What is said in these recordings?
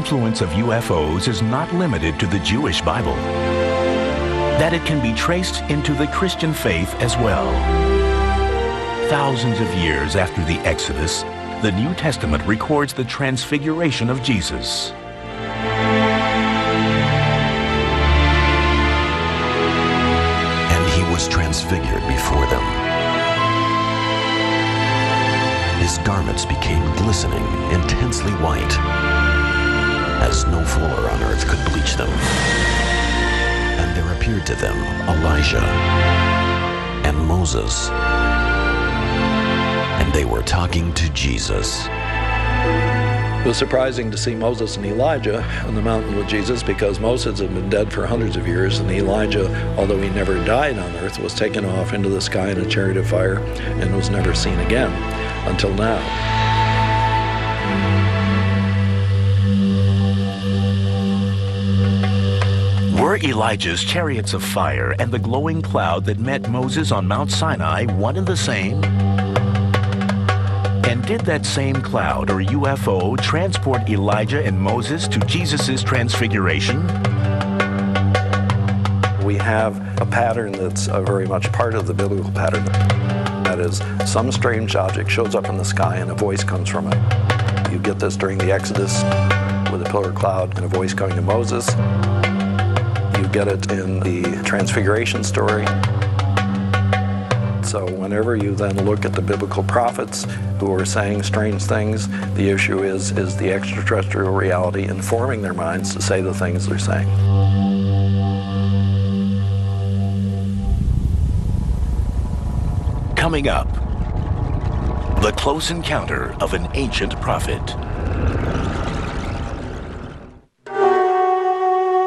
influence of UFOs is not limited to the Jewish Bible, that it can be traced into the Christian faith as well. Thousands of years after the Exodus, the New Testament records the transfiguration of Jesus. And he was transfigured before them. His garments became glistening, intensely white, as no fuller on earth could bleach them. And there appeared to them Elijah and Moses, and they were talking to Jesus. It was surprising to see Moses and Elijah on the mountain with Jesus, because Moses had been dead for hundreds of years, and Elijah, although he never died on earth, was taken off into the sky in a chariot of fire and was never seen again until now. Were Elijah's chariots of fire and the glowing cloud that met Moses on Mount Sinai one and the same? And did that same cloud or UFO transport Elijah and Moses to Jesus' transfiguration? We have a pattern that's very much part of the biblical pattern. That is, some strange object shows up in the sky and a voice comes from it. You get this during the Exodus with a pillar of cloud and a voice coming to Moses. You get it in the Transfiguration story. So whenever you then look at the biblical prophets who are saying strange things, the issue is the extraterrestrial reality informing their minds to say the things they're saying. Coming up, the close encounter of an ancient prophet.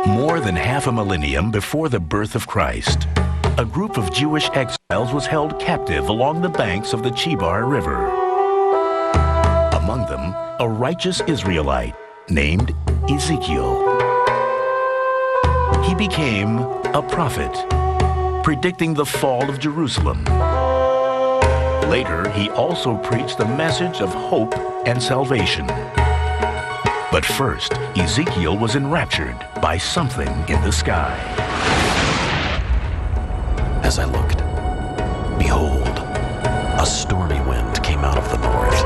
More than half a millennium before the birth of Christ, a group of Jewish exiles was held captive along the banks of the Chebar River. Among them, a righteous Israelite named Ezekiel. He became a prophet, predicting the fall of Jerusalem. Later, he also preached the message of hope and salvation. But first, Ezekiel was enraptured by something in the sky. As I looked, behold, a stormy wind came out of the north,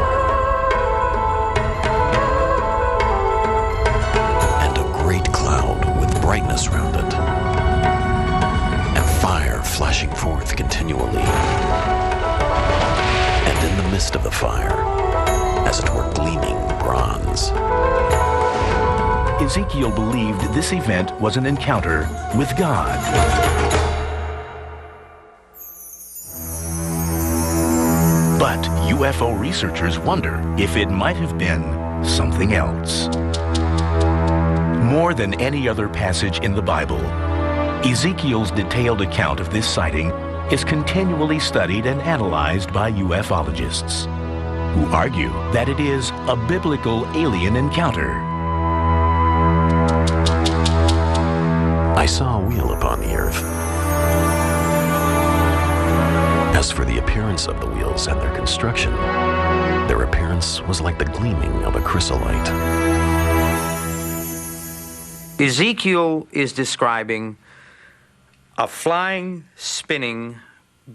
and a great cloud with brightness round it, and fire flashing forth continually. And in the midst of the fire, as it were gleaming bronze. Ezekiel believed this event was an encounter with God. But UFO researchers wonder if it might have been something else. More than any other passage in the Bible, Ezekiel's detailed account of this sighting is continually studied and analyzed by ufologists, who argue that it is a biblical alien encounter. I saw a wheel upon the earth. As for the appearance of the wheels and their construction, their appearance was like the gleaming of a chrysolite. Ezekiel is describing a flying, spinning,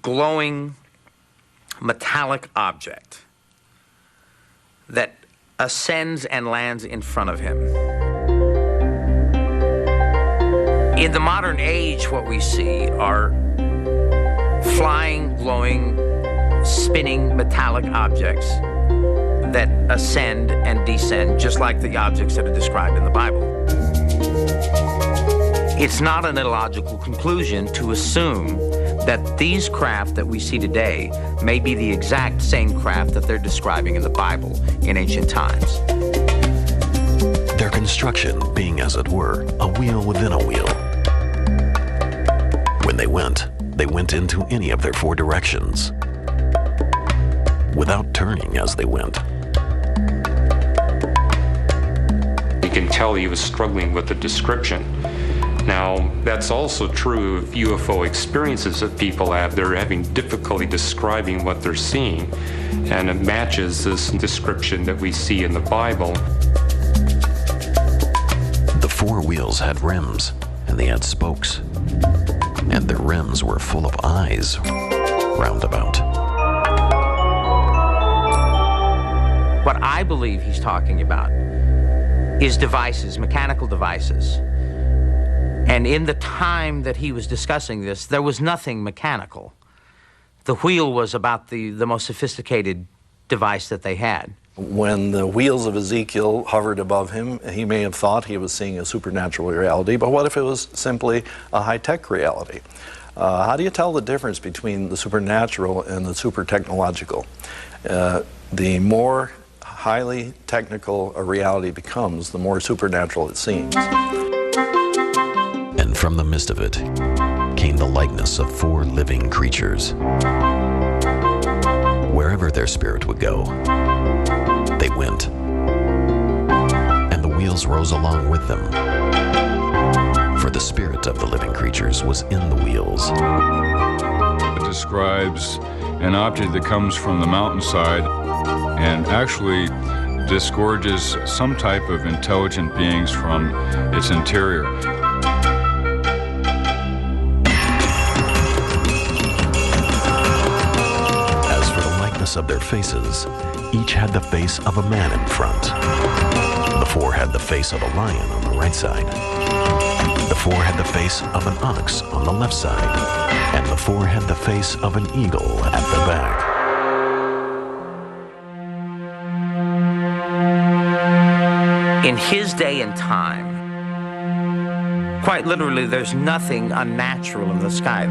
glowing, metallic object that ascends and lands in front of him. In the modern age, what we see are flying, glowing, spinning metallic objects that ascend and descend just like the objects that are described in the Bible. It's not an illogical conclusion to assume that these craft that we see today may be the exact same craft that they're describing in the Bible in ancient times. Their construction being, as it were, a wheel within a wheel. When they went into any of their four directions, without turning as they went. You can tell he was struggling with the description. Now, that's also true of UFO experiences that people have. They're having difficulty describing what they're seeing, and it matches this description that we see in the Bible. wheels had rims, and they had spokes. And their rims were full of eyes roundabout. What I believe he's talking about is devices, mechanical devices. And in the time that he was discussing this, there was nothing mechanical. The wheel was about the most sophisticated device that they had. When the wheels of Ezekiel hovered above him, he may have thought he was seeing a supernatural reality, but what if it was simply a high-tech reality? How do you tell the difference between the supernatural and the super-technological? The more highly technical a reality becomes, the more supernatural it seems. And from the midst of it came the likeness of 4 living creatures. Wherever their spirit would go, they went, and the wheels rose along with them, for the spirit of the living creatures was in the wheels. It describes an object that comes from the mountainside and actually disgorges some type of intelligent beings from its interior. As for the likeness of their faces, each had the face of a man in front. The 4 had the face of a lion on the right side. The 4 had the face of an ox on the left side. And the 4 had the face of an eagle at the back. In his day and time, quite literally, there's nothing unnatural in the sky.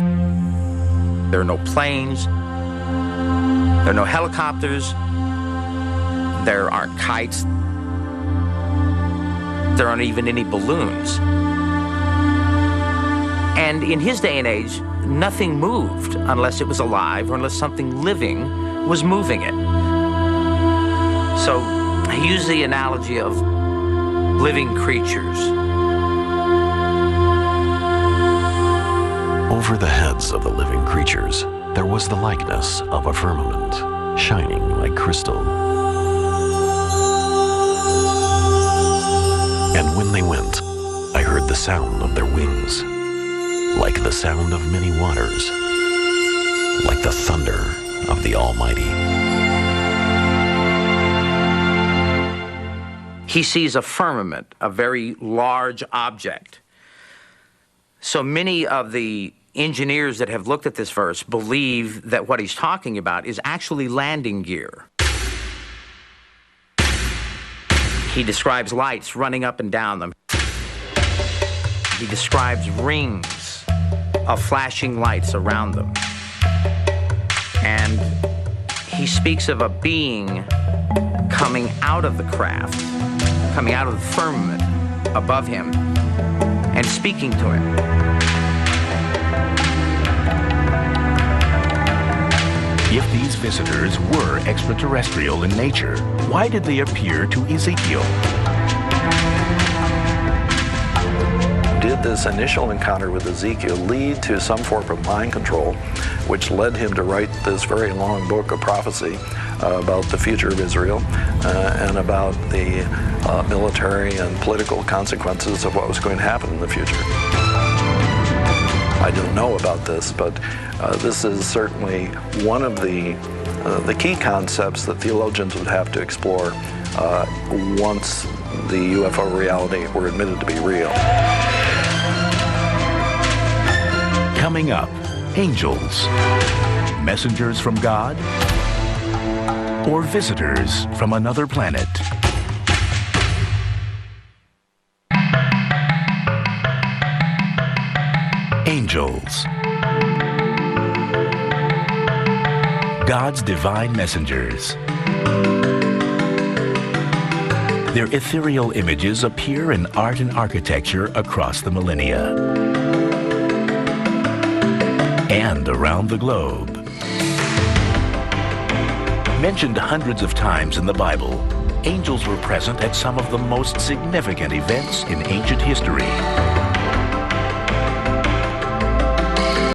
There are no planes. There are no helicopters. There aren't kites. There aren't even any balloons. And in his day and age, nothing moved unless it was alive or unless something living was moving it. So he used the analogy of living creatures. Over the heads of the living creatures, there was the likeness of a firmament, shining like crystal. And when they went, I heard the sound of their wings, like the sound of many waters, like the thunder of the Almighty. He sees a firmament, a very large object. So many of the engineers that have looked at this verse believe that what he's talking about is actually landing gear. He describes lights running up and down them. He describes rings of flashing lights around them. And he speaks of a being coming out of the craft, coming out of the firmament above him and speaking to him. If these visitors were extraterrestrial in nature, why did they appear to Ezekiel? Did this initial encounter with Ezekiel lead to some form of mind control, which led him to write this very long book of prophecy about the future of Israel and about the military and political consequences of what was going to happen in the future? I don't know about this, but this is certainly one of the key concepts that theologians would have to explore once the UFO reality were admitted to be real. Coming up, angels, messengers from God, or visitors from another planet? Angels. God's divine messengers. Their ethereal images appear in art and architecture across the millennia and around the globe. Mentioned hundreds of times in the Bible, angels were present at some of the most significant events in ancient history.